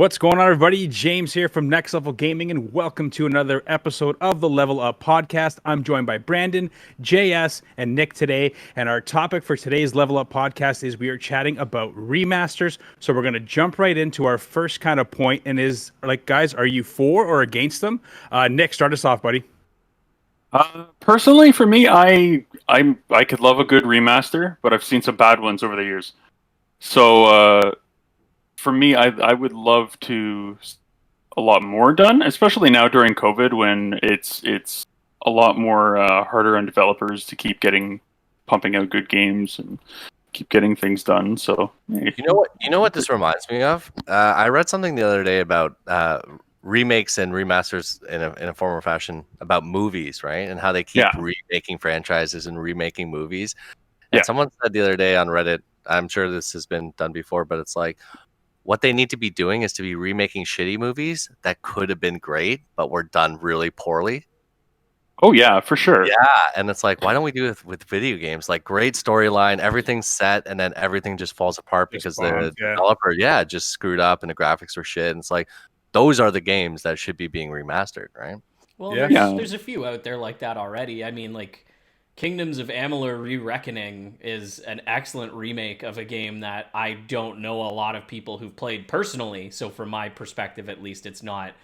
What's going on, everybody? James here from Next Level Gaming, and welcome to another episode of the Level Up Podcast. I'm joined by Brandon, JS, and Nick today, and our topic for today's Level Up Podcast is we are chatting about remasters. So we're going to jump right into our first kind of point, and is like, guys, are you for or against them? Nick, start us off, buddy. Personally, for me, I could love a good remaster, but I've seen some bad ones over the years. So for me, I would love to a lot more done, especially now during COVID when it's a lot more harder on developers to keep pumping out good games and keep getting things done. So You know what this reminds me of? I read something the other day about remakes and remasters in a form or fashion about movies, right? And how they keep remaking franchises and remaking movies. And someone said the other day on Reddit, I'm sure this has been done before, but it's like, what they need to be doing is to be remaking shitty movies that could have been great, but were done really poorly. Oh yeah, for sure. Yeah, and it's like, why don't we do it with video games? Like, great storyline, everything's set, and then everything just falls apart because the developer, just screwed up and the graphics were shit. And it's like, those are the games that should be being remastered, right? Well, there's a few out there like that already. I mean, like, Kingdoms of Amalur: Re-Reckoning is an excellent remake of a game that I don't know a lot of people who've played personally. So from my perspective, at least, it's not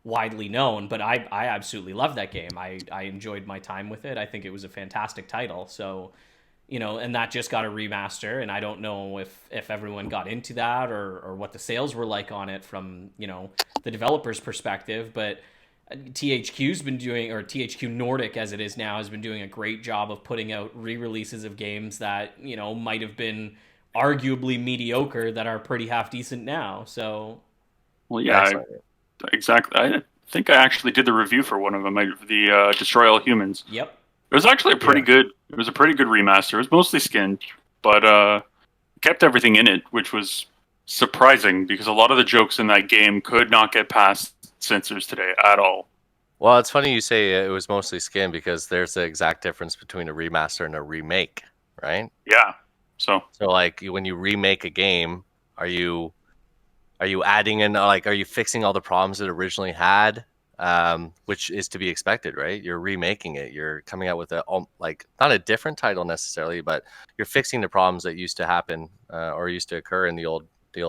widely known. But I absolutely love that game. I enjoyed my time with it. I think it was a fantastic title. So, and that just got a remaster. And I don't know if everyone got into that or what the sales were like on it from, the developer's perspective. But THQ's been doing, or THQ Nordic as it is now, has been doing a great job of putting out re-releases of games that, might have been arguably mediocre that are pretty half decent now. So, well, yeah, exactly. I think I actually did the review for one of them, the Destroy All Humans. Yep. It was actually a pretty good remaster. It was mostly skinned, but kept everything in it, which was surprising because a lot of the jokes in that game could not get past censors today at all. Well, it's funny you say it was mostly skin because there's the exact difference between a remaster and a remake, right? Yeah. So like when you remake a game, are you adding in, like, are you fixing all the problems it originally had? Which is to be expected, right? You're remaking it. You're coming out with not a different title necessarily, but you're fixing the problems that used to happen or used to occur in the old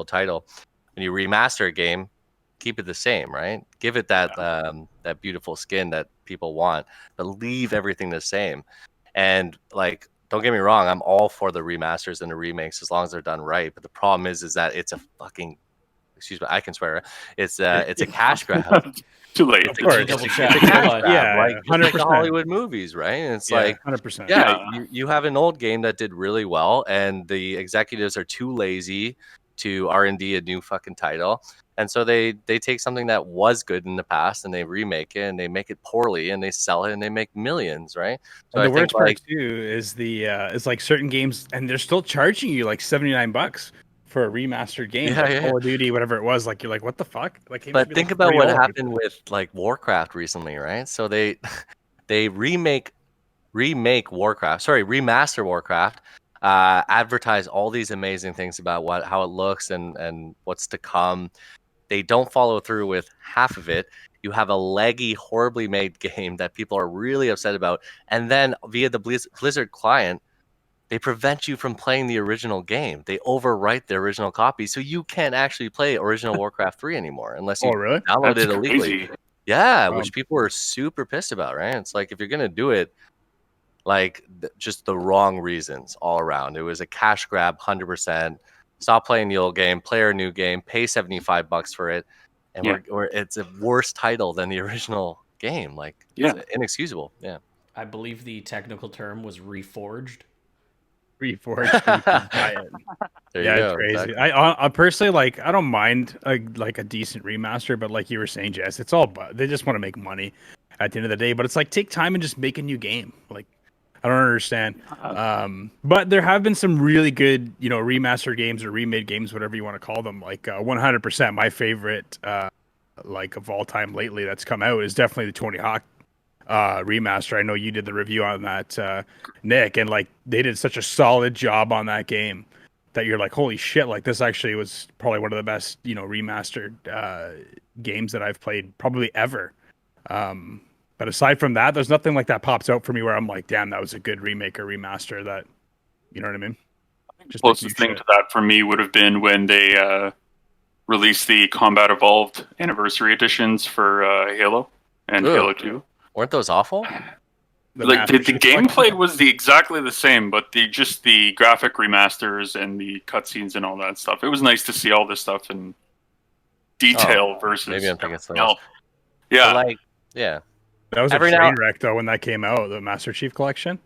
title. When you remaster a game, keep it the same, right? Give it that that beautiful skin that people want, but leave everything the same. And like, don't get me wrong, I'm all for the remasters and the remakes as long as they're done right. But the problem is that it's a fucking, excuse me, I can swear, it's a cash grab. Too late. It's a cash grab. Like 100% Hollywood movies, right? And it's like 100%. Yeah, you have an old game that did really well, and the executives are too lazy to R&D a new fucking title. And so they take something that was good in the past and they remake it and they make it poorly and they sell it and they make millions, right? So and the worst part too is it's like certain games and they're still charging you like $79 for a remastered game, Call of Duty, whatever it was. Like, you're like, what the fuck? Like, but think about what happened with like Warcraft recently, right? So they remaster Warcraft. Advertise all these amazing things about how it looks and what's to come. They don't follow through with half of it. You have a leggy, horribly made game that people are really upset about, and then via the Blizzard client, they prevent you from playing the original game. They overwrite the original copy, so you can't actually play original Warcraft 3 anymore unless you download it illegally. Yeah, which people are super pissed about, right? It's like, if you're gonna do it, like, just the wrong reasons all around. It was a cash grab, 100%. Stop playing the old game, play our new game, pay $75 for it, and it's a worse title than the original game. Like, it's inexcusable. Yeah, I believe the technical term was reforged. Reforged. It's crazy. Exactly. I personally, like, I don't mind a decent remaster, but like you were saying, Jess, it's all they just want to make money at the end of the day. But it's like, take time and just make a new game. Like, I don't understand. But there have been some really good, remaster games or remade games, whatever you want to call them. Like 100%, my favorite, of all time lately that's come out is definitely the Tony Hawk remaster. I know you did the review on that, Nick, and like they did such a solid job on that game. that you're like, holy shit, like this actually was probably one of the best, remastered games that I've played probably ever. But aside from that, there's nothing like that pops out for me where I'm like, damn, that was a good remake or remaster. That, you know what I mean? Just closest thing to that for me would have been when they released the Combat Evolved Anniversary Editions for Halo and Halo 2. Weren't those awful? The gameplay was exactly the same, but the graphic remasters and the cutscenes and all that stuff. It was nice to see all this stuff in detail versus. Maybe I'm thinking something else. Yeah, yeah. That was a train wreck though when that came out. The Master Chief Collection.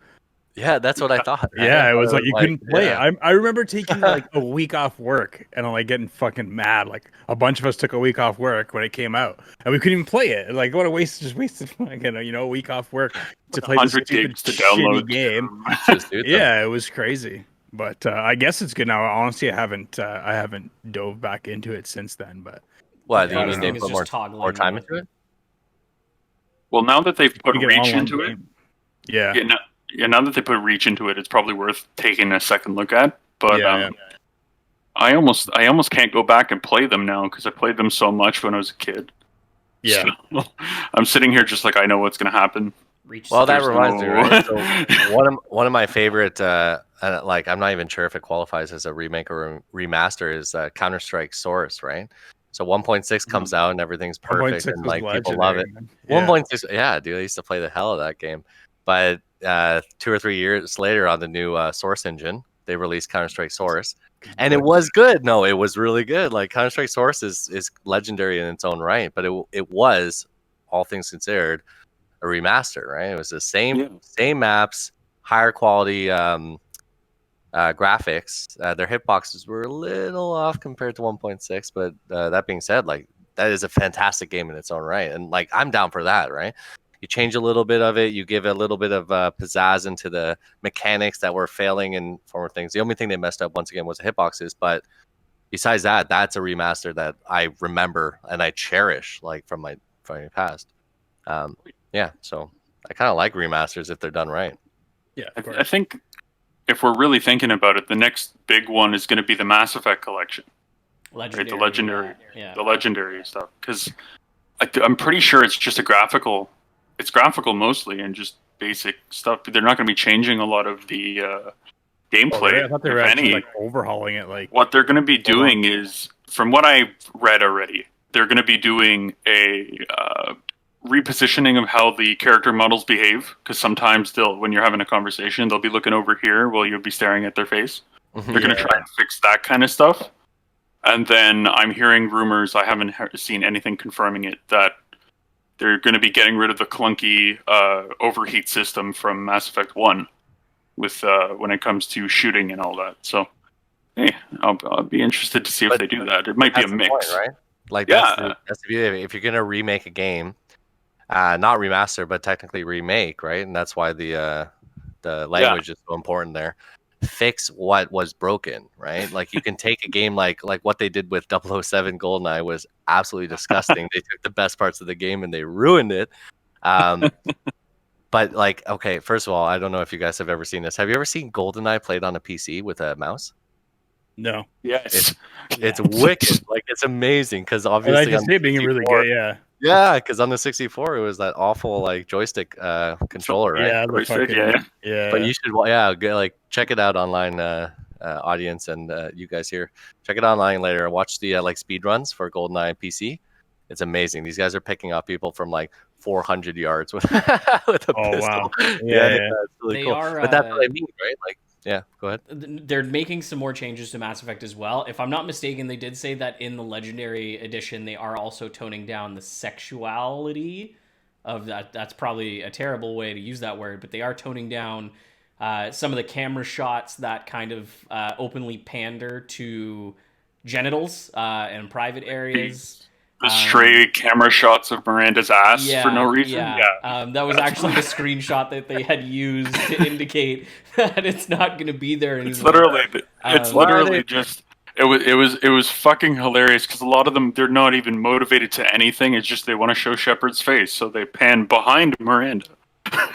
Yeah, that's what I thought. Yeah, it was like you couldn't play it. I remember taking like a week off work and I'm like getting fucking mad. Like a bunch of us took a week off work when it came out and we couldn't even play it. Like what a waste! Just wasted fucking a week off work to play this stupid shitty game. Yeah, it was crazy. But I guess it's good now. Honestly, I haven't dove back into it since then. But what? You need to put more time into it? Well, now that they've put Reach into it, yeah. Now that they put Reach into it, it's probably worth taking a second look at. But I almost can't go back and play them now because I played them so much when I was a kid. Yeah, so, I'm sitting here just like I know what's going to happen. Well, that reminds me. Right? So one of my favorite, like I'm not even sure if it qualifies as a remake or a remaster, is Counter-Strike Source, right? So 1.6 comes out and everything's perfect and like people love it. Yeah. 1.6, yeah, dude, I used to play the hell of that game. But 2 or 3 years later on the new Source engine, they released Counter-Strike Source. And it was good. No, it was really good. Like Counter-Strike Source is legendary in its own right, but it was, all things considered, a remaster, right? It was the same maps, higher quality graphics. Their hitboxes were a little off compared to 1.6, but that being said, like that is a fantastic game in its own right, and like I'm down for that, right? You change a little bit of it, you give a little bit of pizzazz into the mechanics that were failing in former things. The only thing they messed up once again was the hitboxes, but besides that, that's a remaster that I remember and I cherish, like from my past. Yeah, so I kind of like remasters if they're done right. Yeah, I think if we're really thinking about it, the next big one is going to be the Mass Effect collection. Legendary, right? The legendary stuff. Because I'm pretty sure it's just graphical mostly and just basic stuff. They're not going to be changing a lot of the gameplay. I thought they were actually like overhauling it. Like what they're going to be doing is, from what I read already, they're going to be doing a repositioning of how the character models behave, because sometimes when you're having a conversation, they'll be looking over here while you'll be staring at their face. They're going to try and fix that kind of stuff. And then I'm hearing rumors, I haven't seen anything confirming it, that they're going to be getting rid of the clunky overheat system from Mass Effect 1 with when it comes to shooting and all that. So, hey, I'll be interested to see if they do that. It might be a mix. Point, right? Like that's the beauty. If you're going to remake a game, not remaster, but technically remake, right? And that's why the language is so important there. Fix what was broken, right? Like you can take a game like what they did with 007 GoldenEye was absolutely disgusting. They took the best parts of the game and they ruined it. But like, okay, first of all, I don't know if you guys have ever seen this. Have you ever seen GoldenEye played on a PC with a mouse? No. Yes. It's wicked. Like it's amazing because obviously I just see it being really good. Yeah. Yeah, because on the 64 it was that awful like joystick controller, right? Yeah, But you should check it out online, audience, and you guys here, check it online later and watch the like speed runs for GoldenEye PC. It's amazing. These guys are picking off people from like 400 yards with a pistol. Wow. It's really cool. But that's what I mean, right? Like. Yeah, go ahead. They're making some more changes to Mass Effect as well. If I'm not mistaken, they did say that in the Legendary Edition, they are also toning down the sexuality of that. That's probably a terrible way to use that word, but they are toning down some of the camera shots that kind of openly pander to genitals and private areas. The stray camera shots of Miranda's ass for no reason. That was actually the screenshot that they had used to indicate that it's not going to be there anymore. It's literally just. It was fucking hilarious because a lot of them, they're not even motivated to anything. It's just they want to show Shepard's face, so they pan behind Miranda.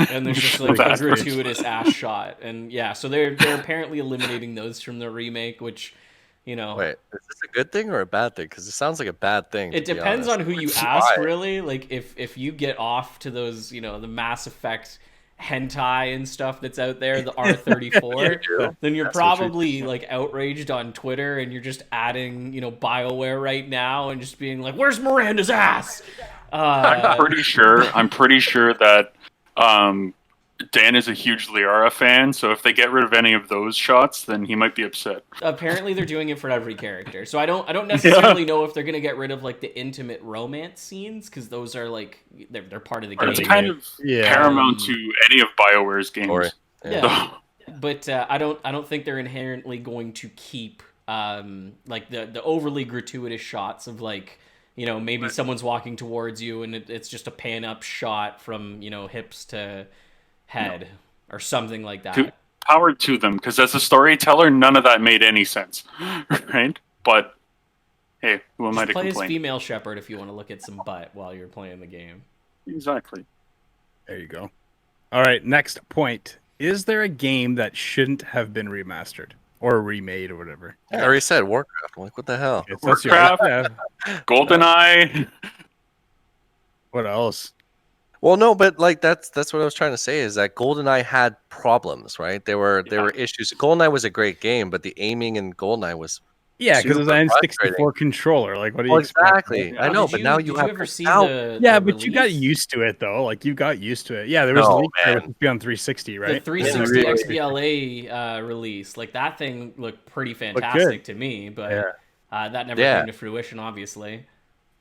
And there's just like a gratuitous ass shot, and yeah, so they're apparently eliminating those from the remake, which, you know. Wait, is this a good thing or a bad thing? Because it sounds like a bad thing. It depends on who you ask, really. Like if you get off to those, you know, the Mass Effect hentai and stuff that's out there, the R34, then you're probably like outraged on Twitter, and you're just adding, you know, BioWare right now and just being like, "Where's Miranda's ass?" I'm pretty sure that Dan is a huge Liara fan, so if they get rid of any of those shots, then he might be upset. Apparently, they're doing it for every character, so I don't necessarily know if they're gonna get rid of like the intimate romance scenes, because those are like they're part of the game. It's kind of paramount to any of BioWare's games. Yeah, but I don't think they're inherently going to keep like the overly gratuitous shots of like, you know, maybe someone's walking towards you and it's just a pan up shot from, you know, hips to head or something like that. Power to them, because as a storyteller, none of that made any sense, right? But hey, who am I to complain? Play as female shepherd if you want to look at some butt while you're playing the game. Exactly. There you go. All right, next point. Is there a game that shouldn't have been remastered or remade or whatever? I already said Warcraft. I'm like, what the hell? Warcraft, GoldenEye. What else? Well, no, but like that's what I was trying to say, is that GoldenEye had problems, right? There were issues. GoldenEye was a great game, but the aiming in GoldenEye was because it's an N64 controller. Like, what do you expect? Exactly. I know, but now you have. Ever see the but release? You got used to it though. Like, you got used to it. Yeah, there was a leak there to be on 360, right? The 360 XBLA release, like that thing looked pretty fantastic to me, but that never came to fruition, obviously.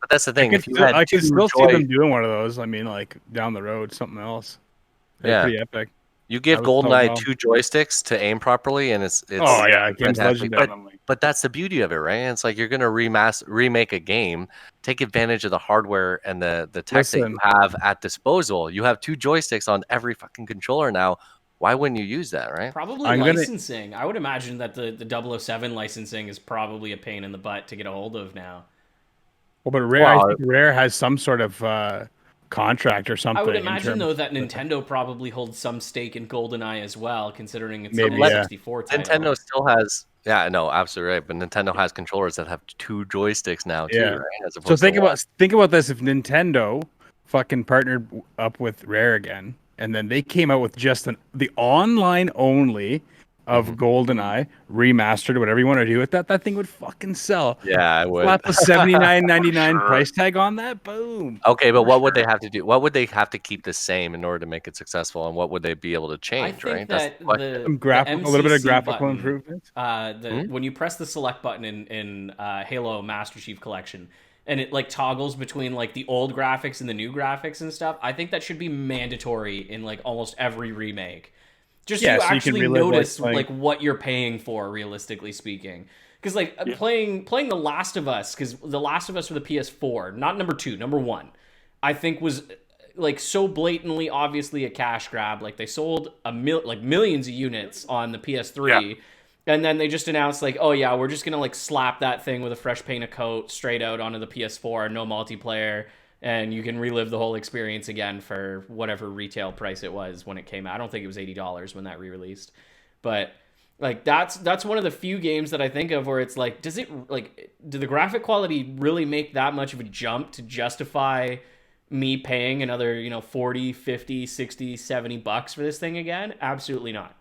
But that's the thing. I could still see them doing one of those. I mean, like down the road, something else. They're pretty epic. You give GoldenEye 2 joysticks to aim properly, and it's game's legendary. But that's the beauty of it, right? It's like you're gonna remake a game, take advantage of the hardware and the tech that you have at disposal. You have 2 joysticks on every fucking controller now. Why wouldn't you use that, right? Probably licensing. I would imagine that the 007 licensing is probably a pain in the butt to get a hold of now. Well, but I think Rare has some sort of contract or something. I would imagine, though, that Nintendo probably holds some stake in GoldenEye as well, considering it's an N64 title. Nintendo still has... Yeah, no, absolutely right. But Nintendo has controllers that have 2 joysticks now, too, right? So think about this. If Nintendo fucking partnered up with Rare again, and then they came out with just the online only of GoldenEye remastered, whatever you want to do with that thing would fucking sell. Yeah, I would. Slap a $79.99 price tag on that. Boom. Okay, but what would they have to do? What would they have to keep the same in order to make it successful, and what would they be able to change? I think right? That a little bit of graphical improvement. When you press the select button in Halo Master Chief Collection, and it like toggles between like the old graphics and the new graphics and stuff, I think that should be mandatory in like almost every remake. Just so you actually notice like what you're paying for, realistically speaking. Because like playing The Last of Us, because The Last of Us for the PS4, not number 2, number 1, I think was like so blatantly, obviously a cash grab. Like they sold millions of units on the PS3, and then they just announced like, oh yeah, we're just gonna like slap that thing with a fresh paint of coat straight out onto the PS4, no multiplayer. And you can relive the whole experience again for whatever retail price it was when it came out. I don't think it was $80 when that re-released. But like that's one of the few games that I think of where it's like, do the graphic quality really make that much of a jump to justify me paying another, 40, 50, 60, 70 bucks for this thing again? Absolutely not.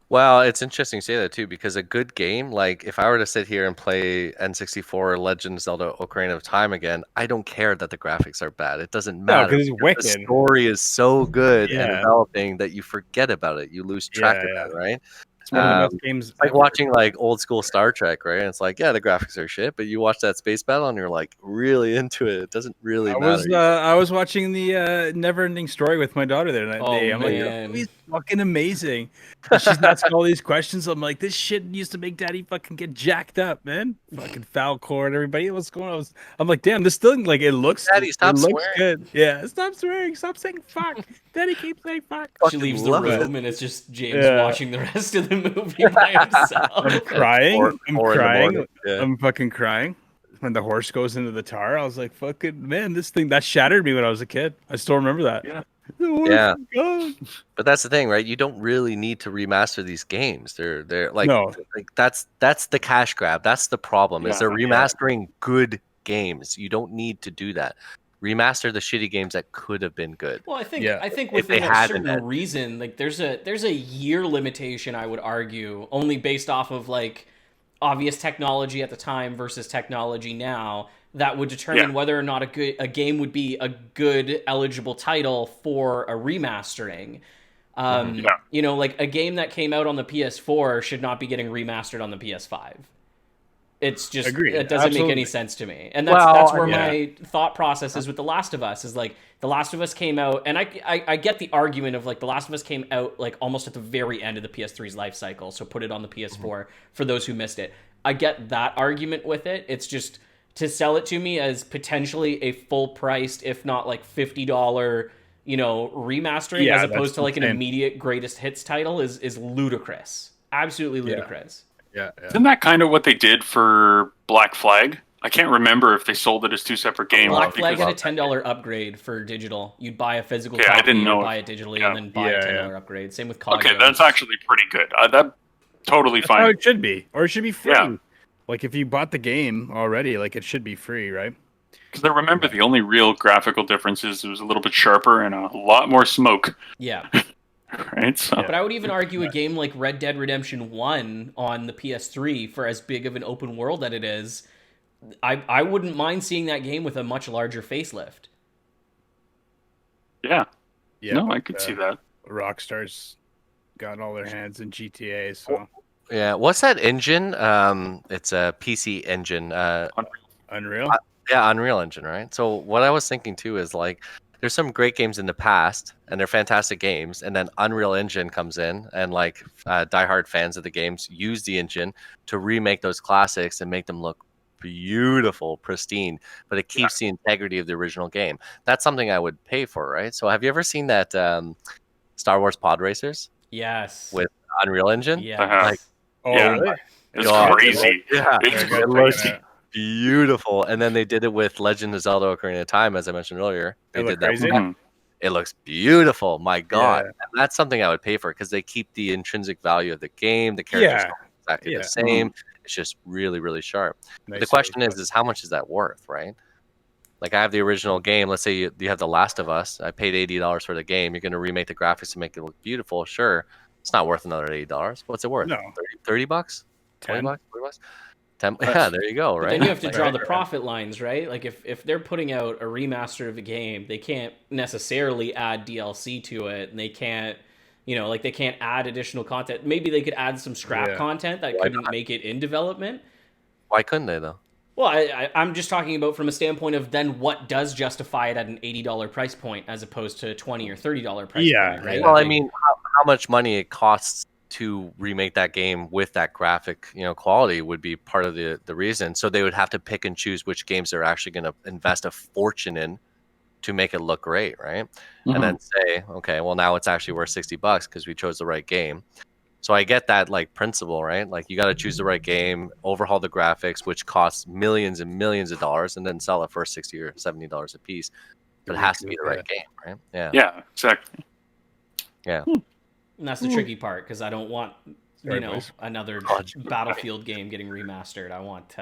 Well, it's interesting you say that too, because a good game, like if I were to sit here and play N64 Legend of Zelda Ocarina of Time again, I don't care that the graphics are bad. It doesn't matter. Because it's wicked. The story is so good and developing that you forget about it. You lose track of that, right? It's one of the best games. Like watching like old school Star Trek, right? And it's like, the graphics are shit, but you watch that space battle and you're like really into it. It doesn't really matter. I was watching the Never Ending Story with my daughter there that day. I'm like, he's fucking amazing. And she's asking all these questions. I'm like, this shit used to make Daddy fucking get jacked up, man. Fucking Falcor and everybody. What's going on? I'm like, damn, this thing, like, it looks good. Yeah, stop swearing. Stop saying fuck. Daddy keeps saying fuck. She leaves the room and it's just James watching the rest of the movie by himself. I'm crying. I'm fucking crying. When the horse goes into the tower, I was like, fucking man, this thing that shattered me when I was a kid. I still remember that. Yeah. But that's the thing, right? You don't really need to remaster these games. They're like, No. like that's the cash grab. That's the problem. Is they're remastering good games. You don't need to do that. Remaster the shitty games that could have been good. Well, I think If they within a hadn't certain reason, like there's a year limitation, I would argue, only based off of like obvious technology at the time versus technology now, that would determine whether or not a game would be a good eligible title for a remastering. You know, like a game that came out on the PS4 should not be getting remastered on the PS5. It's just it doesn't make any sense to me, and that's where my thought process is with The Last of Us. Is like The Last of Us came out, and I get the argument of like The Last of Us came out like almost at the very end of the PS3's life cycle, so put it on the PS4 for those who missed it. I get that argument with it. It's just to sell it to me as potentially a full priced, if not like $50, you know, remastering as opposed to like an immediate greatest hits title is ludicrous. Absolutely ludicrous. Yeah. Isn't that kind of what they did for Black Flag? I can't remember if they sold it as two separate games. Black Flag had a $10 upgrade for digital. You'd buy a physical copy, I didn't know buy it digitally, and then buy a $10 upgrade. Same with COD. Okay, that's actually pretty good. That totally fine. How it should be, or it should be free. Yeah. Like if you bought the game already, like it should be free, right? Because I remember the only real graphical difference is it was a little bit sharper and a lot more smoke. Yeah. Right. So. But I would even argue a game like Red Dead Redemption 1 on the PS3, for as big of an open world that it is, I wouldn't mind seeing that game with a much larger facelift. Yeah. No, I could see that. Rockstar's got all their hands in GTA, so. Yeah, what's that engine? It's a PC engine. Unreal? Yeah, Unreal Engine, right? So what I was thinking too is like, there's some great games in the past, and they're fantastic games, and then Unreal Engine comes in, and like diehard fans of the games use the engine to remake those classics and make them look beautiful, pristine, but it keeps the integrity of the original game. That's something I would pay for, right? So have you ever seen that Star Wars Pod Racers? Yes. With Unreal Engine? Yeah. Like, really? It's crazy. Yeah. It looks beautiful. And then they did it with Legend of Zelda: Ocarina of Time, as I mentioned earlier. They did that. Crazy? It looks beautiful. My God. Yeah. And that's something I would pay for because they keep the intrinsic value of the game. The characters are exactly the same. It's just really, really sharp. Nice. The question is how much is that worth, right? Like I have the original game. Let's say you have The Last of Us. I paid $80 for the game. You're going to remake the graphics and make it look beautiful. Sure. It's not worth another $80. What's it worth? No. $30? $20? $40? 10? Yeah, there you go, right? But then you have to draw the profit lines, right? Like if they're putting out a remaster of a game, they can't necessarily add DLC to it, and they can't, like they can't add additional content. Maybe they could add some scrap content that couldn't make it in development. Why couldn't they though? Well, I'm just talking about from a standpoint of then what does justify it at an $80 price point as opposed to a $20 or $30 price point, right? Well, I mean, how much money it costs to remake that game with that graphic, quality would be part of the reason. So they would have to pick and choose which games they're actually going to invest a fortune in to make it look great, right? Mm-hmm. And then say, okay, well now it's actually worth $60 because we chose the right game. So I get that like principle, right? Like you got to choose the right game, overhaul the graphics, which costs millions and millions of dollars, and then sell it for $60 or $70 a piece. But it has to be the right game, right? Yeah. Yeah, exactly. Yeah. And that's the tricky part because I don't want, another Battlefield game getting remastered. I want,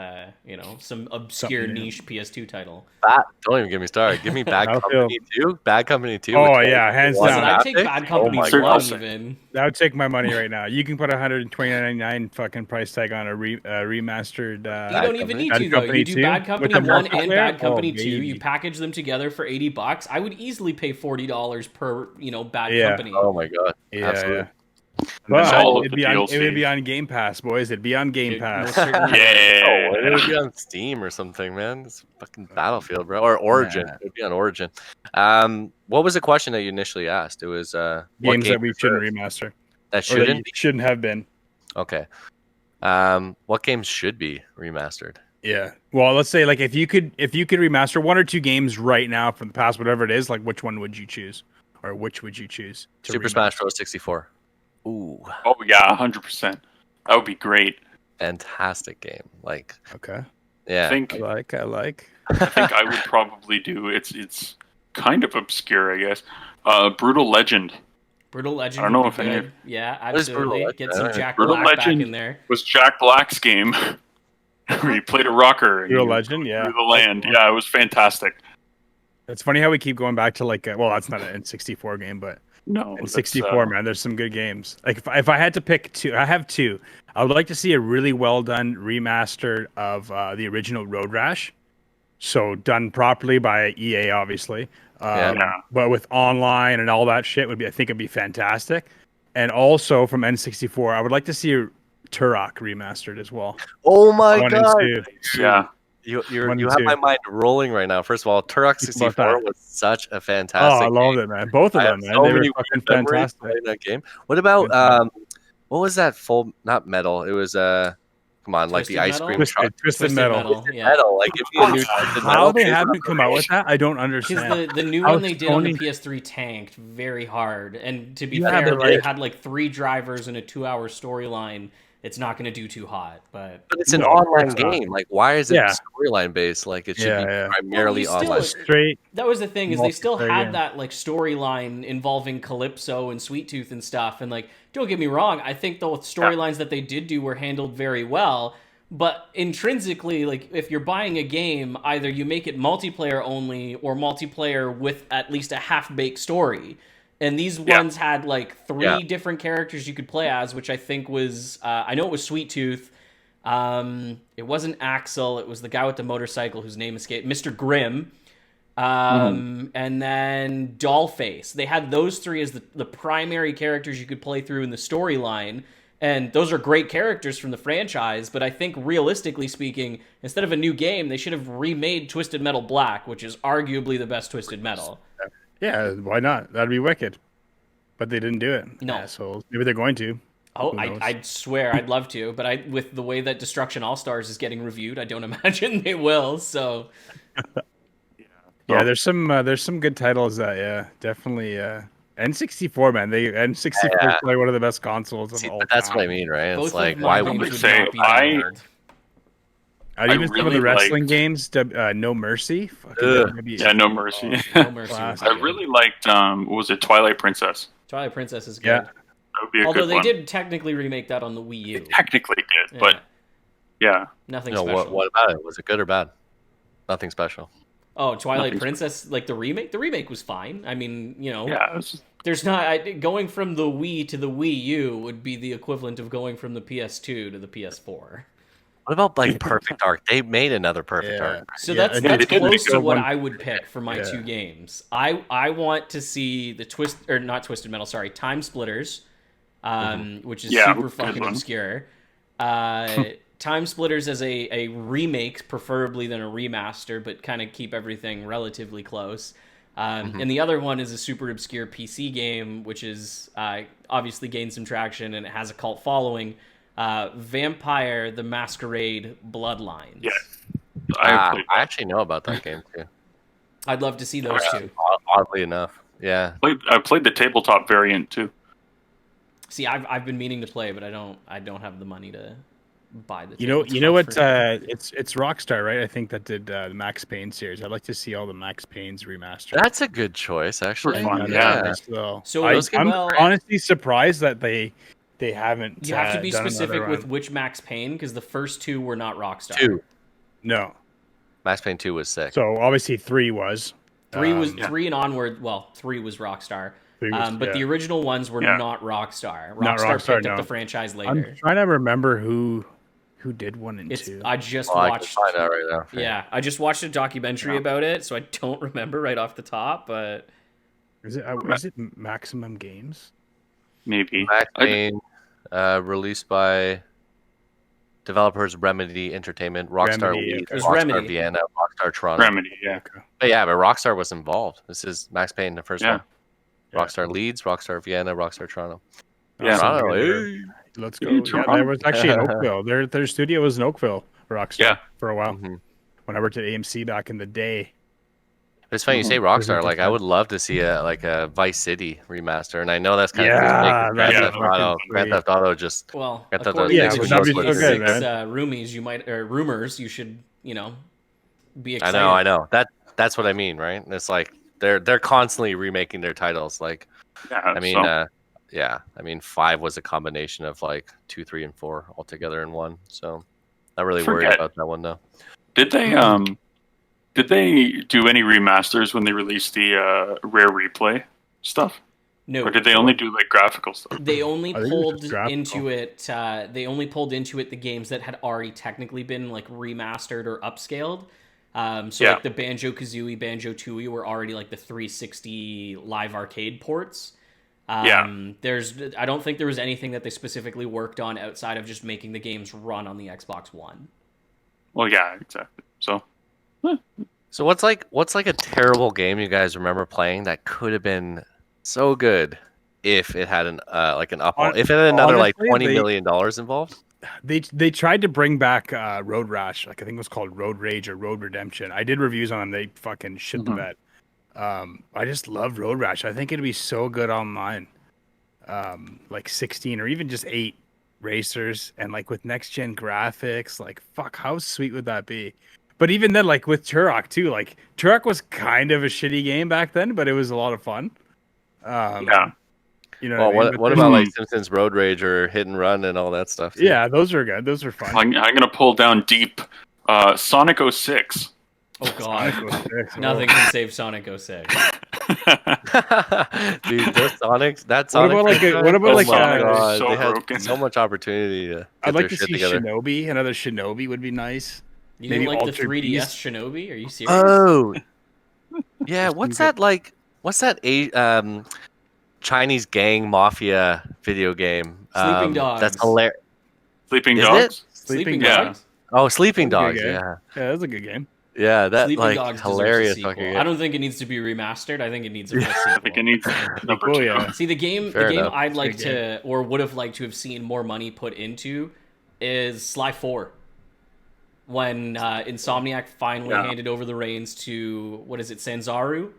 some obscure niche PS2 title. Don't even get me started. Give me Bad Company 2. Bad Company 2. Oh, yeah, hands down. I'd take Bad Company 1 even. That would take my money right now. You can put $129.99 fucking price tag on a remastered. You don't even need to, though. You do Bad Company 1 and Bad Company 2. You package them together for $80. I would easily pay $40 per, Bad Company. Oh, my God. Yeah, absolutely. Yeah. Well, it would be on Game Pass, boys. It'd be on Game Pass. It would be on Steam or something, man. It's fucking Battlefield, bro. Or Origin. It would be on Origin. What was the question that you initially asked? It was games that we shouldn't remaster. That shouldn't have been. Okay. What games should be remastered? Yeah. Well, let's say like if you could remaster one or two games right now from the past, whatever it is, like which one would you choose, or which would you choose? Super Smash Bros. 64. Ooh. Oh yeah, 100%. That would be great. Fantastic game. Like. Okay. Yeah. I like. I think I would probably do. It's kind of obscure, I guess. Brutal Legend. Brutal Legend. I don't know would if be any good. of Yeah, What is Brutal absolutely. Legend? Get some Jack Brutal Black Legend back in there. was Jack Black's game where he played a rocker and Brutal you Legend, yeah. through the land. Yeah, it was fantastic. It's funny how we keep going back to like, well, that's not an N64 game, but No, N64, man, there's some good games. Like if I had to pick two, I have two. I would like to see a really well done remaster of the original Road Rash. So done properly by EA, obviously. But with online and all that shit I think it'd be fantastic. And also from N64, I would like to see a Turok remastered as well. Oh my 1 and god! 2. Yeah. You 1 and have 2. my mind rolling right now. First of all, Turok 64 was such a fantastic. Oh, I loved it, man. Both of them, man. They were fucking fantastic. Playing that game. What about what was that? Not Metal. It was come on, like the ice cream truck. Twisted Metal. Yeah. Metal. Like if you knew how they haven't come out with that, I don't understand. Because the new one they did on the PS3 tanked very hard, and to be fair, they had like 3 drivers and a 2-hour storyline. It's not going to do too hot, but it's an online game. Like, why is it storyline based? Like, it should be primarily online. Straight. That was the thing, is they still had that like storyline involving Calypso and Sweet Tooth and stuff. And like, don't get me wrong, I think the storylines that they did do were handled very well. But intrinsically, like, if you're buying a game, either you make it multiplayer only or multiplayer with at least a half-baked story. And these ones had like 3 different characters you could play as, which I think was, I know it was Sweet Tooth. It wasn't Axel. It was the guy with the motorcycle whose name escaped, Mr. Grimm. And then Dollface. They had those 3 as the primary characters you could play through in the storyline. And those are great characters from the franchise. But I think realistically speaking, instead of a new game, they should have remade Twisted Metal Black, which is arguably the best Twisted Metal. Yeah, why not? That'd be wicked. But they didn't do it. No. Assholes. Maybe they're going to. Oh, I'd swear I'd love to, but with the way that Destruction All-Stars is getting reviewed, I don't imagine they will. So, there's some good titles that definitely N64, man. N64 is probably one of the best consoles of all time. That's what I mean, right? Both it's like, why would you say even some of the wrestling games, No Mercy. No Mercy. No Mercy. I really liked, what was it, Twilight Princess? Twilight Princess is good. Yeah. That would be a Although good they one. did technically remake that on the Wii U. They technically did, but nothing special. What about it? Was it good or bad? Nothing special. Oh, Twilight Princess, like the remake? The remake was fine. I mean, there's not... going from the Wii to the Wii U would be the equivalent of going from the PS2 to the PS4. What about like Perfect Dark? They made another Perfect Dark. So that's close to what I would pick for my 2 games. I want to see the Twisted Metal, sorry, Time Splitters, which is super fucking obscure. Time Splitters as a remake, preferably than a remaster, but kind of keep everything relatively close. And the other one is a super obscure PC game, which is obviously gained some traction and it has a cult following. Vampire the Masquerade Bloodlines. Yeah, I actually know about that game too. I'd love to see those 2. Oddly enough, yeah. I played the tabletop variant too. See, I've been meaning to play, but I don't have the money to buy the. You know what? It's Rockstar, right? I think that did the Max Payne series. I'd like to see all the Max Paynes remastered. That's a good choice, actually. Fun, So I'm honestly surprised that they haven't. You have to be specific with which Max Payne, because the first 2 were not Rockstar. 2. No. Max Payne 2 was sick. So obviously 3 was. 3 was 3 and onward. Well, 3 was Rockstar. But the original ones were not Rockstar. Rockstar picked up the franchise later. I'm trying to remember who did 1 and 2. I just watched. I can find out right now. Yeah, I just watched a documentary about it, so I don't remember right off the top. But is it Maximum Games? Maybe. Max Payne, released by developers Remedy Entertainment, Rockstar Leeds, Rockstar Vienna, Rockstar Toronto. Remedy, yeah. But Rockstar was involved. This is Max Payne, the first one. Rockstar Leeds, Rockstar Vienna, Rockstar Toronto. Yeah, let's go. There was actually in Oakville. Their studio was in Oakville, Rockstar, for a while. When I worked at AMC back in the day. It's funny you say Rockstar. Like, I would love to see a Vice City remaster, and I know that's kind of Grand Theft Auto just according to roomies, rumors, you should be excited. I know. That's what I mean, right? It's like they're constantly remaking their titles. Like, Yeah, I mean, 5 was a combination of like 2, 3, and 4 all together in one. So, not really worried about that one though. Did they do any remasters when they released the Rare Replay stuff? No. Or did they only do like graphical stuff? They only pulled into it. They only pulled into it the games that had already technically been like remastered or upscaled. Like the Banjo-Kazooie, Banjo-Tooie were already like the 360 live arcade ports. I don't think there was anything that they specifically worked on outside of just making the games run on the Xbox One. Well, yeah, exactly. So what's like a terrible game you guys remember playing that could have been so good if it had if it had another like $20 million involved? They tried to bring back Road Rash, like I think it was called Road Rage or Road Redemption. I did reviews on them. They fucking shit the bed. I just love Road Rash. I think it'd be so good online. Like 16 or even just 8 racers and like with next gen graphics, like fuck, how sweet would that be? But even then, like with Turok too, like Turok was kind of a shitty game back then, but it was a lot of fun. You know. What about like Simpsons Road Rage or Hit and Run and all that stuff? Too? Yeah, those are good. Those are fun. I'm gonna pull down deep. Sonic 06. Oh god, nothing can save Sonic 06. Dude, those Sonics. What about like God, so they broken. had so much opportunity to. I'd like to see together. Shinobi. Another Shinobi would be nice. You didn't like the 3DS Beast? Shinobi? Are you serious? Oh, yeah. What's that like? What's that? Chinese gang mafia video game. Sleeping Dogs. That's hilarious. Sleeping Dogs. Sleeping Dogs. Oh, Sleeping Dogs. Yeah. Yeah, that's a good game. Yeah, that Sleeping like Dogs hilarious. I don't think it needs to be remastered. I think it needs a full sequel. I think it needs number 2. Yeah. See, the game I'd like to, or would have liked to have seen more money put into, is Sly 4. When Insomniac finally handed over the reins to Sanzaru,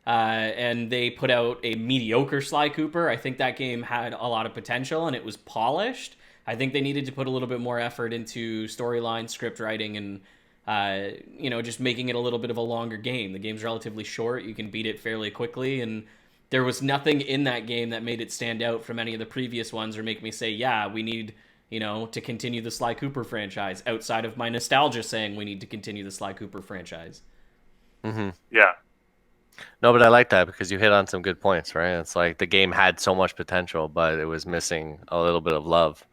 and they put out a mediocre Sly Cooper. I think that game had a lot of potential and it was polished. I think they needed to put a little bit more effort into storyline, script writing, and just making it a little bit of a longer game. The game's relatively short. You can beat it fairly quickly, and there was nothing in that game that made it stand out from any of the previous ones or make me say, yeah, we need, to continue the Sly Cooper franchise, outside of my nostalgia saying we need to continue the Sly Cooper franchise. Mm-hmm. Yeah. No, but I like that because you hit on some good points, right? It's like the game had so much potential, but it was missing a little bit of love.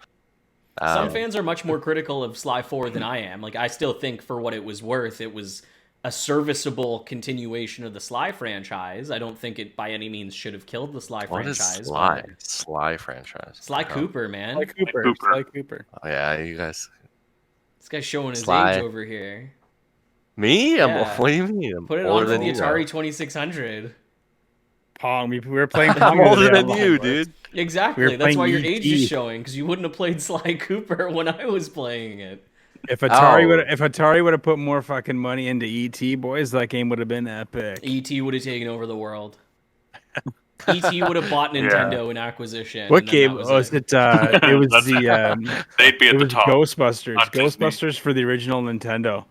Some fans are much more critical of Sly 4 than I am. Like, I still think for what it was worth, it was a serviceable continuation of the Sly franchise. I don't think it by any means should have killed the Sly franchise. What is Sly franchise? Sly Cooper, man. Sly Cooper. Oh, yeah, you guys. This guy's showing his age over here. Me? Yeah. What do you mean? Put it on for the Atari 2600. Pong. We were playing Pong. I'm older than you, dude. Exactly. That's why your age is showing, because you wouldn't have played Sly Cooper when I was playing it. If Atari would have put more fucking money into ET, boys, that game would have been epic. ET would have taken over the world. ET would have bought Nintendo in acquisition. What game was it? It was they'd be at the top. Ghostbusters. Ghostbusters for the original Nintendo.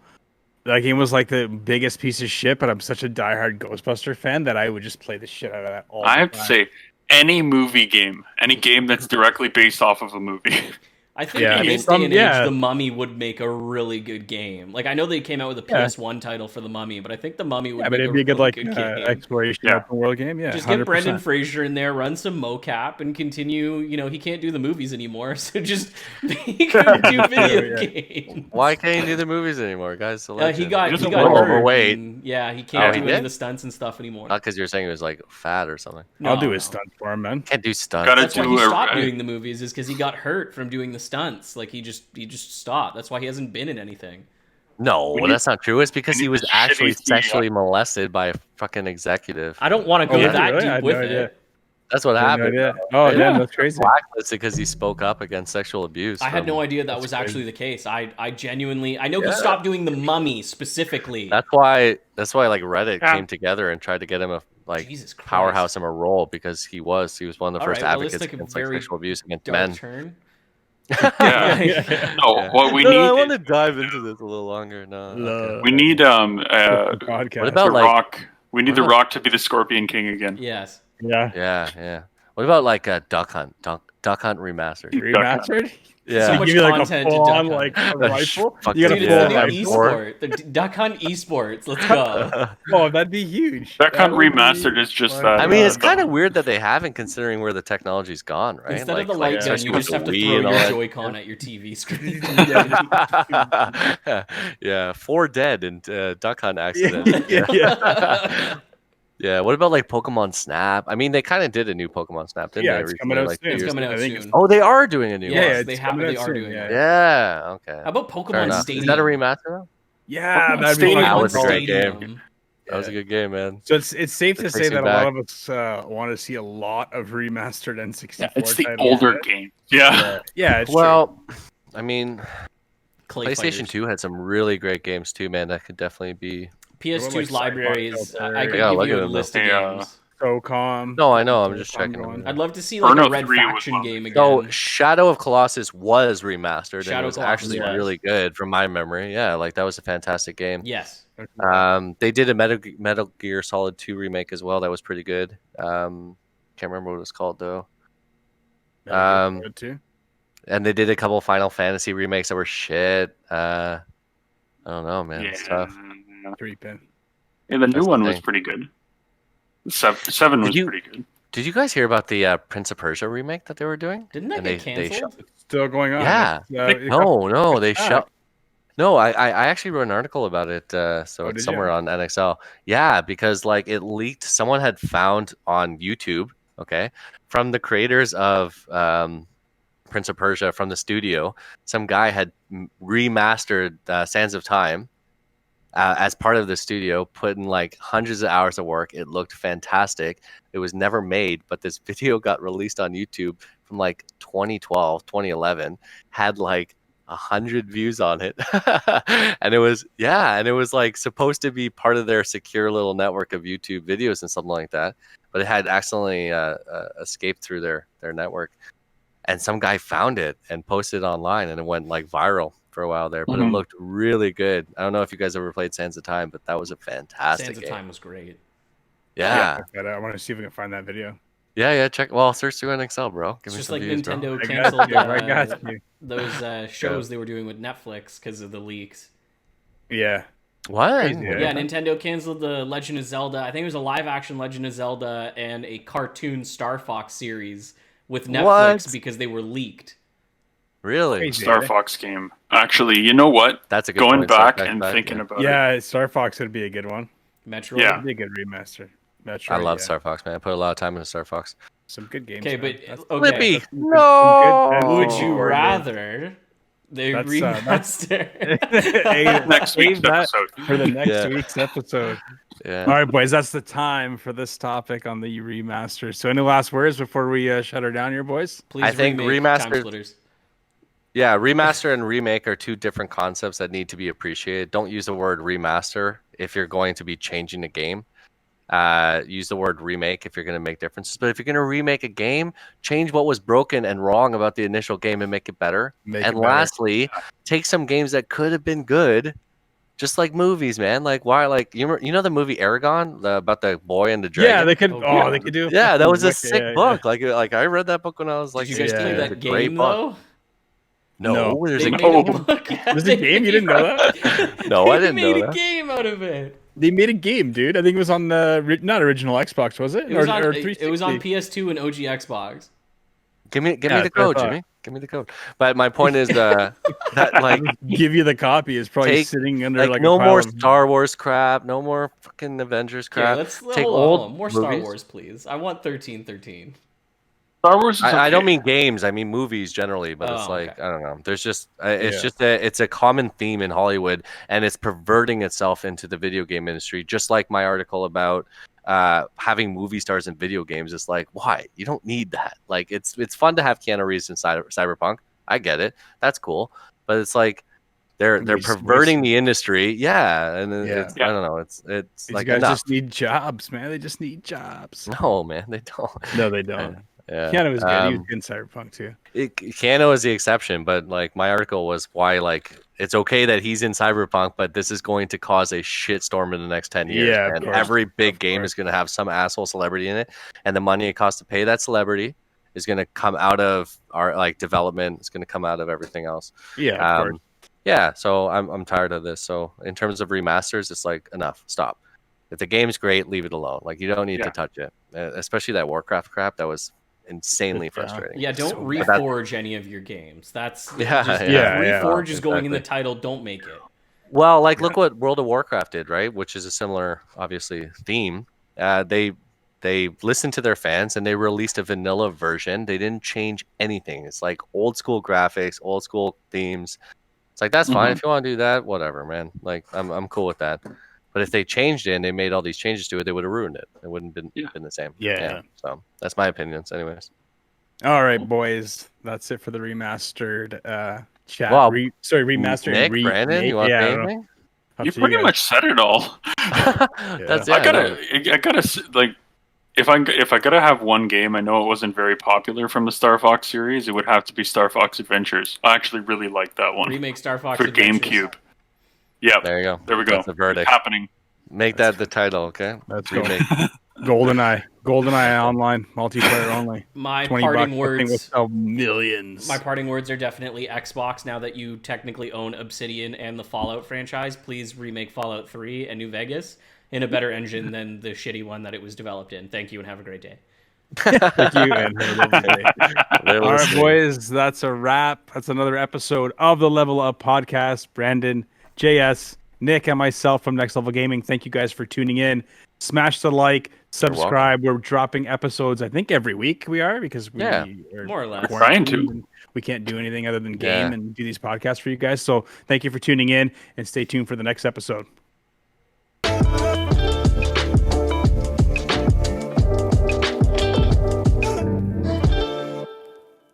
That game was like the biggest piece of shit, but I'm such a diehard Ghostbuster fan that I would just play the shit out of that all the time. I have to say, any movie game, any game that's directly based off of a movie. I think in this day and age, The Mummy would make a really good game. Like, I know they came out with a PS1 title for The Mummy, but I think The Mummy would make a really good game. Exploration open world game. Yeah, just 100%. Get Brendan Fraser in there, run some mocap, and continue. He can't do the movies anymore, so just make him do video games. Why can't he do the movies anymore, guys? He got overweight. He can't do any of the stunts and stuff anymore. Not because you're saying he was like fat or something. I'll do his stunts for him, man. Can't do stunts. That's why he stopped doing the movies, is because he got hurt from doing the stunts. Like he just stopped. That's why he hasn't been in anything. No, that's not true. It's because he was actually sexually molested by a fucking executive. I don't want to go that deep with it. That's what happened. Oh, yeah, that's crazy. Blacklisted because he spoke up against sexual abuse. I had no idea that was actually the case. I genuinely, I know he stopped doing The Mummy specifically. That's why like Reddit came together and tried to get him a powerhouse him a role, because he was one of the first advocates against sexual abuse against men. Turn. What we need. I want to dive into this a little longer. No, we need What about The Rock We need The Rock to be the Scorpion King again. Yes. Yeah. What about like a Duck Hunt? Duck Hunt Remastered. Remastered? Yeah. So much give you like content a to full Duck on Hunt. like a rifle. Fucking You got Dude, a it's full the on new rifle. esport. The Duck Hunt esports. Let's go. Oh, that'd be huge. Duck Hunt That would Remastered be is just fucking that. I mean, it's the- kind of weird that they haven't, considering where the technology's gone, right? Instead like, of the light gun, especially you with just the have to Wii throw and all your that. Joy-Con at your TV screen. Yeah, 4 dead in Duck Hunt accident. Yeah. Yeah, what about like Pokemon Snap? I mean, they kind of did a new Pokemon Snap, didn't they? It's coming Recently, out like 2 soon. It's years coming ago? out I think soon. Oh, they are doing a new Yes, one. they coming out are soon, doing it. Yeah, okay. How about Fair Pokemon enough. Stadium? Is that a remaster though? Yeah, Pokemon that'd be Stadium. fucking That was a cool. great game. Stadium. That was a good game, man. So it's safe to It say takes that me a lot back. of us want to see a lot of remastered N64 it's the titles. older game. Yeah. Yeah, it's Well, I mean, Clay PlayStation Fighters. 2 had some really great games too, man. That could definitely be. PS2's Like library Cyberpunk is. out there. I could Yeah, give look you at a them, list of though. games. SOCOM. No, I know. I'm just SOCOM checking. going. I'd love to see like Burnout a Red 3 was Faction one. game again. So Shadow of Colossus was remastered Shadow and it was Colossus actually was. really good from my memory. Yeah, like that was a fantastic game. Yes. They did a Metal Gear Solid 2 remake as well. That was pretty good. Can't remember what it was called though. Too. And they did a couple Final Fantasy remakes that were shit. I don't know, man. It's tough. 3-pin. Yeah, the new That's the one was thing. pretty good. Seven was pretty good. Did you guys hear about the Prince of Persia remake that they were doing? Didn't that And get they canceled? Still going on. Yeah. It's, No, they back. shut. No, I actually wrote an article about it. So did it's you? somewhere on NXL. Yeah, because like it leaked. Someone had found on YouTube, okay, from the creators of Prince of Persia from the studio. Some guy had remastered Sands of Time as part of the studio, put in like hundreds of hours of work. It looked fantastic. It was never made, but this video got released on YouTube from like 2012, 2011, had like 100 views on it. And it was like supposed to be part of their secure little network of YouTube videos and something like that, but it had accidentally escaped through their network. And some guy found it and posted it online, and it went like viral for a while there, but it looked really good. I don't know if you guys ever played Sands of Time, but that was a fantastic Sands of game. Time was great. Yeah. I want to see if we can find that video. Yeah, check. Well, search through NXL, bro. Give It's me just some like views, bro. Nintendo I canceled got you. those shows they were doing with Netflix because of the leaks. Yeah. What? Crazy, Yeah, Nintendo canceled the Legend of Zelda. I think it was a live-action Legend of Zelda and a cartoon Star Fox series with Netflix What? because they were leaked. Really? Crazy. Star Fox game. Actually, you know what? That's a good Going point. back Back, and thinking yeah. about it. Yeah, Star Fox would be a good one. Metroid. Yeah. It'd be a good remaster. Metroid, I love yeah. Star Fox, man. I put a lot of time into Star Fox. Some good games. Okay, man. but That's- okay. Flippy. that's some good Would you N64 rather they That's, remaster? games. Hey, Next week's save that episode. for the next Yeah. week's episode. Yeah. All right, boys, that's the time for this topic on the remaster. So, any last words before we shut her down here, boys? Please I think remake Time remastered- Splitters. Yeah, remaster and remake are two different concepts that need to be appreciated. Don't use the word remaster if you're going to be changing the game. Use the word remake if you're going to make differences. But if you're going to remake a game, change what was broken and wrong about the initial game and make it better. Make And it better. lastly, take some games that could have been good, just like movies, man. Like why? Like you know the movie Aragon about the boy and the dragon. Yeah, they could. Oh, Oh, yeah. they could do. Yeah, that was a Wicked, sick yeah, book. Like I read that book when I was like, Did you guys Yeah, play yeah. that It's a great game book. though? No, there's They a made Oh. a book. There's a game? You didn't know that? No, I didn't They know made a that. game out of it. They made a game, dude. I think it was on the not original Xbox, was it? It was on. Or It was on 360? PS2 and OG Xbox. Give me Yeah, the that's what I code, thought. Jimmy. Give me the code. But my point is that like Give you the copy. It's probably Take, sitting under like no a pile more of- Star Wars crap, no more fucking Avengers Okay, crap. let's Take hold old on. More Star movies. Wars, please. I want 1313. Star Wars is I don't okay. mean games. I mean movies generally. But it's Oh, like okay. I don't know. There's just Yeah. it's a common theme in Hollywood, and it's perverting itself into the video game industry. Just like my article about having movie stars in video games. It's like why you don't need that. Like it's fun to have Keanu Reeves in Cyberpunk. I get it. That's cool. But it's like they're perverting the industry. Yeah, and it's I don't know. It's These like guys enough. just need jobs, man. They just need jobs. No, man, they don't. No, they don't. Yeah. Keanu was good. He was good in Cyberpunk too. Keanu is the exception, but like my article was why like it's okay that he's in Cyberpunk, but this is going to cause a shitstorm in the next 10 years. Yeah, And every big game is going to have some asshole celebrity in it, and the money it costs to pay that celebrity is going to come out of our like development. It's going to come out of everything else. Yeah, of course. Yeah, so I'm tired of this. So in terms of remasters, it's like enough, stop. If the game's great, leave it alone. Like you don't need to touch it, especially that Warcraft crap. That was insanely frustrating. Yeah, don't reforge any of your games. That's reforge is going in the title. Don't make it. Well, like look what World of Warcraft did, right? Which is a similar, obviously, theme. They listened to their fans and they released a vanilla version. They didn't change anything. It's like old school graphics, old school themes. It's like that's fine if you want to do that, whatever, man. Like I'm cool with that. But if they changed it and they made all these changes to it, they would have ruined it. It wouldn't have been the same. Yeah. So that's my opinions, anyways. All right, boys. That's it for the remastered chat. Wow. Remastered. Nick, Brandon, you want anything? You pretty much said it all. That's I gotta like. If I gotta have one game, I know it wasn't very popular from the Star Fox series. It would have to be Star Fox Adventures. I actually really like that one. Remake Star Fox for Adventures. GameCube. Yeah, there you go. There we go. That's the verdict. It's happening. Make that the title, okay? Let's go. GoldenEye online, multiplayer only. My parting words. Millions. My parting words are definitely Xbox. Now that you technically own Obsidian and the Fallout franchise, please remake Fallout 3 and New Vegas in a better engine than the shitty one that it was developed in. Thank you and have a great day. Thank you and have a lovely day. All right, boys, that's a wrap. That's another episode of the Level Up Podcast. Brandon, JS, Nick, and myself from Next Level Gaming. Thank you guys for tuning in. Smash the like, subscribe. We're dropping episodes, I think, every week we are because we are more or less trying to. We can't do anything other than game and do these podcasts for you guys. So thank you for tuning in and stay tuned for the next episode.